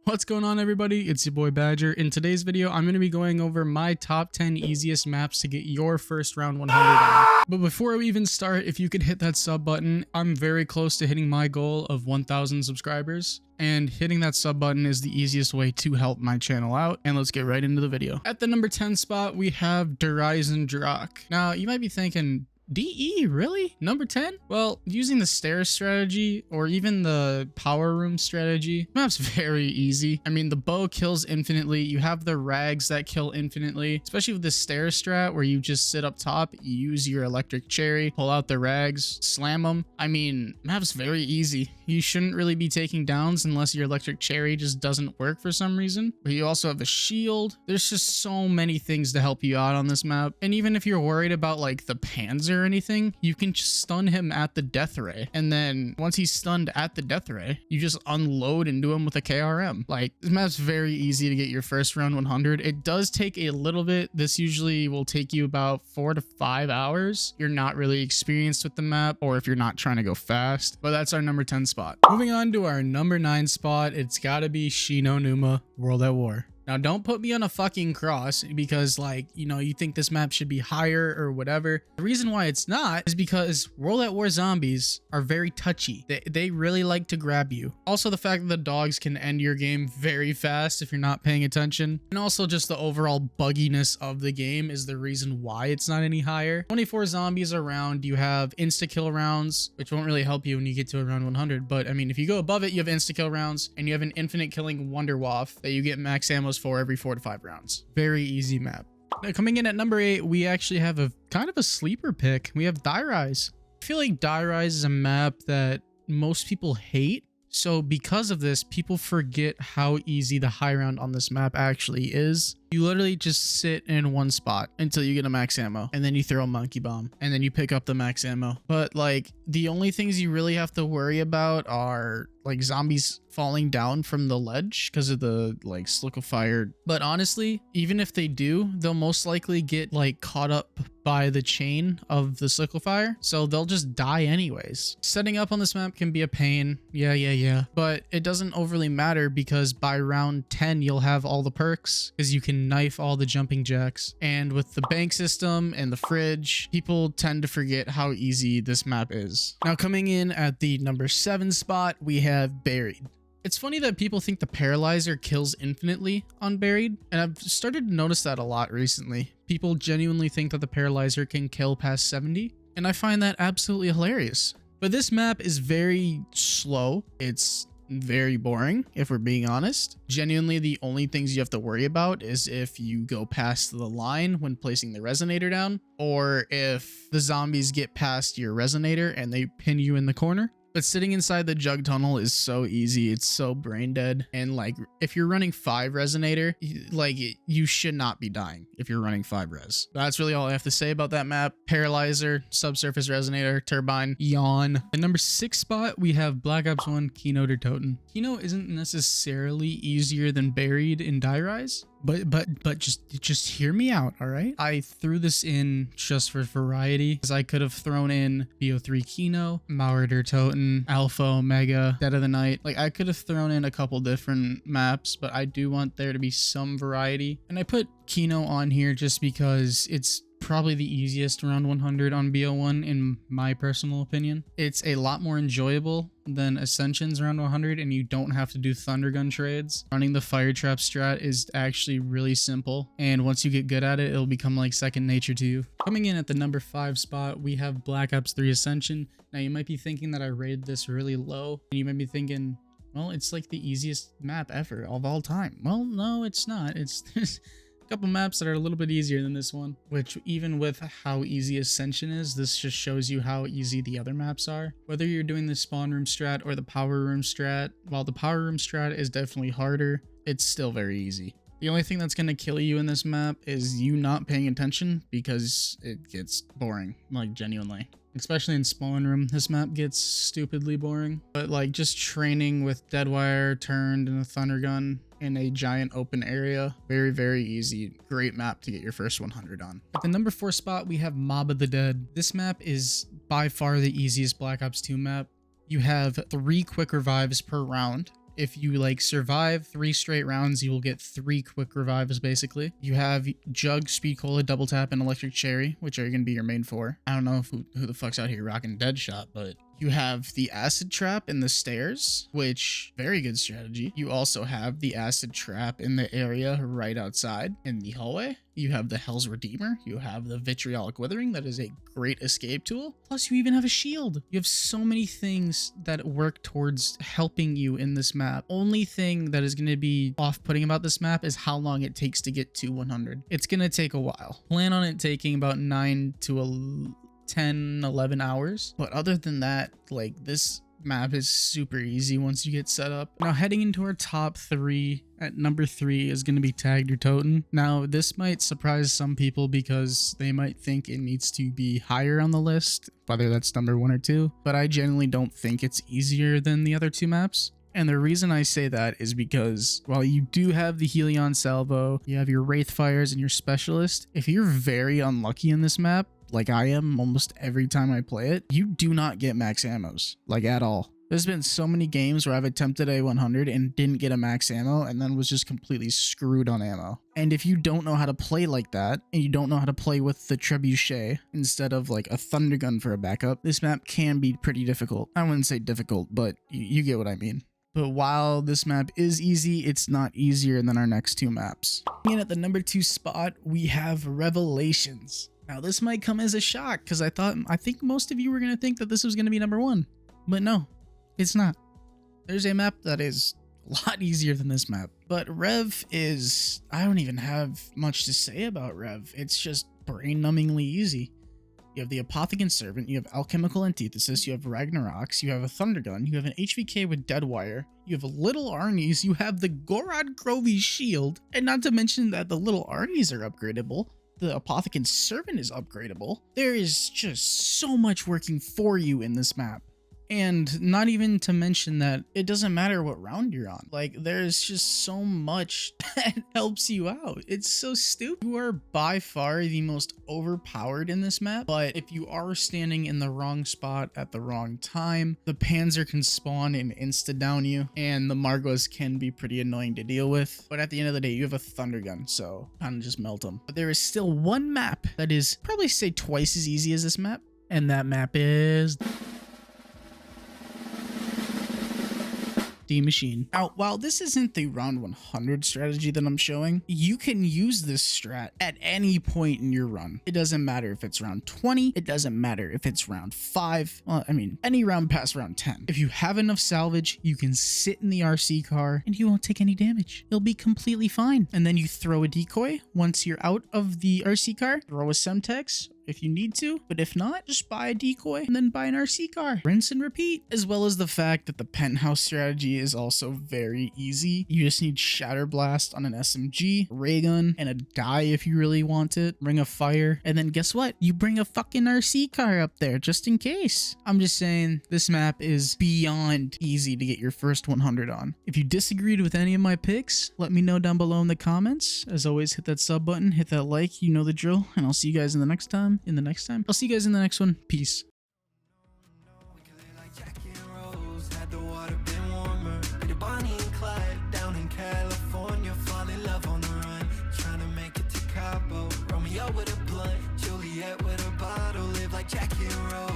What's going on, everybody? It's your boy Badger. In today's video, I'm going to be going over my top 10 easiest maps to get your first round 100 on. But before we even start, if you could hit that sub button, I'm very close to hitting my goal of 1,000 subscribers. And hitting that sub button is the easiest way to help my channel out. And let's get right into the video. At the number 10 spot, we have Horizon Drak. Now, you might be thinking, DE, really? Number 10? Well, using the stairs strategy or even the power room strategy, map's very easy. I mean, the bow kills infinitely. You have the rags that kill infinitely, especially with the stairs strat where you just sit up top, you use your electric cherry, pull out the rags, slam them. I mean, map's very easy. You shouldn't really be taking downs unless your electric cherry just doesn't work for some reason. But you also have a shield. There's just so many things to help you out on this map. And even if you're worried about like the Panzer or anything, you can just stun him at the death ray. And then once he's stunned at the death ray, you just unload into him with a KRM. Like, this map's very easy to get your first round 100. It does take a little bit. This usually will take you about 4 to 5 hours. You're not really experienced with the map, or if you're not trying to go fast. But that's our number 10 spot. Moving on to our number 9 spot, it's gotta be Shinonuma World at War. Now, don't put me on a fucking cross because, like, you know, you think this map should be higher or whatever. The reason why it's not is because World at War zombies are very touchy. They really like to grab you. Also, the fact that the dogs can end your game very fast if you're not paying attention. And also just the overall bugginess of the game is the reason why it's not any higher. 24 zombies around, you have insta-kill rounds, which won't really help you when you get to around 100. But, I mean, if you go above it, you have insta-kill rounds, and you have an infinite killing Wonder Waff that you get max ammos for every 4 to 5 rounds. Very easy map. Now, coming in at number 8, we actually have a kind of a sleeper pick. We have Die Rise. I feel like Die Rise is a map that most people hate. So because of this, people forget how easy the high round on this map actually is. You literally just sit in one spot until you get a max ammo, and then you throw a monkey bomb, and then you pick up the max ammo. But like, the only things you really have to worry about are like zombies falling down from the ledge because of the like sliquifier. But honestly, even if they do, they'll most likely get like caught up by the chain of the sliquifier, so they'll just die anyways. Setting up on this map can be a pain, yeah, but it doesn't overly matter because by round 10 you'll have all the perks because you can knife all the jumping jacks. And with the bank system and the fridge, people tend to forget how easy this map is. Now, coming in at the number 7 spot, we have Buried. It's funny that people think the paralyzer kills infinitely on Buried, and I've started to notice that a lot recently. People genuinely think that the paralyzer can kill past 70, and I find that absolutely hilarious. But this map is very slow. It's very boring, if we're being honest. Genuinely, the only things you have to worry about is if you go past the line when placing the resonator down, or if the zombies get past your resonator and they pin you in the corner. But sitting inside the jug tunnel is so easy. It's so brain dead. And like, if you're running 5 resonator, like, you should not be dying if you're running 5 res. That's really all I have to say about that map. Paralyzer, subsurface resonator, turbine, yawn. At number 6 spot, we have Black Ops 1 Kino der Toten. Kino isn't necessarily easier than Buried in Die Rise. But just hear me out, all right? I threw this in just for variety, because I could have thrown in BO3 Kino, Mauer der Toten, Alpha, Omega, Dead of the Night. Like, I could have thrown in a couple different maps, but I do want there to be some variety. And I put Kino on here just because it's probably the easiest round 100 on BO1 in my personal opinion. It's a lot more enjoyable than Ascension's round 100, and you don't have to do Thundergun trades. Running the fire trap strat is actually really simple, and once you get good at it, it'll become like second nature to you. Coming in at the number 5 spot, we have Black Ops 3 Ascension. Now, you might be thinking that I rated this really low, and you might be thinking, well, it's like the easiest map ever of all time. Well, no, it's not. It's couple maps that are a little bit easier than this one, which even with how easy Ascension is, this just shows you how easy the other maps are. Whether you're doing the spawn room strat or the power room strat, while the power room strat is definitely harder, it's still very easy. The only thing that's going to kill you in this map is you not paying attention because it gets boring, like genuinely. Especially in spawn room, this map gets stupidly boring. But like, just training with Deadwire turned and a Thundergun in a giant open area, very easy. Great map to get your first 100 on. At the number 4 spot, we have Mob of the Dead. This map is by far the easiest Black Ops 2 map. You have 3 quick revives per round. If you like survive 3 straight rounds, you will get 3 quick revives basically. You have Jug, Speed Cola, Double Tap, and Electric Cherry, which are going to be your main 4. I don't know who the fuck's out here rocking Deadshot, but you have the Acid Trap in the stairs, which very good strategy. You also have the Acid Trap in the area right outside in the hallway. You have the Hell's Redeemer. You have the Vitriolic Withering. That is a great escape tool. Plus, you even have a shield. You have so many things that work towards helping you in this map. Only thing that is going to be off-putting about this map is how long it takes to get to 100. It's going to take a while. Plan on it taking about 9 to 10, 11 hours. But other than that, like, this map is super easy once you get set up. Now, heading into our top 3, at number 3 is going to be Tag Your Totem. Now, this might surprise some people because they might think it needs to be higher on the list, whether that's number 1 or 2, but I genuinely don't think it's easier than the other 2 maps. And the reason I say that is because while you do have the Helion Salvo, you have your Wraithfires and your Specialist, if you're very unlucky in this map, like I am almost every time I play it, you do not get max ammos, like at all. There's been so many games where I've attempted a 100 and didn't get a max ammo and then was just completely screwed on ammo. And if you don't know how to play like that, and you don't know how to play with the Trebuchet instead of like a Thunder Gun for a backup, this map can be pretty difficult. I wouldn't say difficult, but you get what I mean. But while this map is easy, it's not easier than our next 2 maps. And at the number 2 spot, we have Revelations. Now, this might come as a shock because I think most of you were going to think that this was going to be number 1, but no, it's not. There's a map that is a lot easier than this map, but Rev is, I don't even have much to say about Rev. It's just brain-numbingly easy. You have the Apothecant Servant, you have Alchemical Antithesis, you have Ragnaroks, you have a Thunder Gun, you have an HVK with Deadwire, you have Little Arnie's, you have the Gorod Grovey Shield, and not to mention that the Little Arnie's are upgradable. The Apothecant Servant is upgradable. There is just so much working for you in this map. And not even to mention that it doesn't matter what round you're on. Like, there's just so much that helps you out. It's so stupid. You are by far the most overpowered in this map, but if you are standing in the wrong spot at the wrong time, the Panzer can spawn and insta-down you, and the Margwas can be pretty annoying to deal with. But at the end of the day, you have a Thunder Gun, so kind of just melt them. But there is still one map that is probably say twice as easy as this map, and that map is the Machine. Now, while this isn't the round 100 strategy that I'm showing, you can use this strat at any point in your run. It doesn't matter if it's round 20, it doesn't matter if it's round 5, well, I mean, any round past round 10. If you have enough salvage, you can sit in the RC car and you won't take any damage. You'll be completely fine. And then you throw a decoy. Once you're out of the RC car, throw a Semtex if you need to, but if not, just buy a decoy and then buy an RC car. Rinse and repeat. As well as the fact that the penthouse strategy is also very easy. You just need Shatter Blast on an SMG, ray gun, and a die if you really want it, Ring of Fire, and then guess what? You bring a fucking RC car up there just in case. I'm just saying, this map is beyond easy to get your first 100 on. If you disagreed with any of my picks, let me know down below in the comments. As always, hit that sub button, hit that like, you know the drill, and I'll see you guys in the next time. I'll see you guys in the next one. Peace. With a blunt, Juliet with a bottle, live like Jackie and Rose.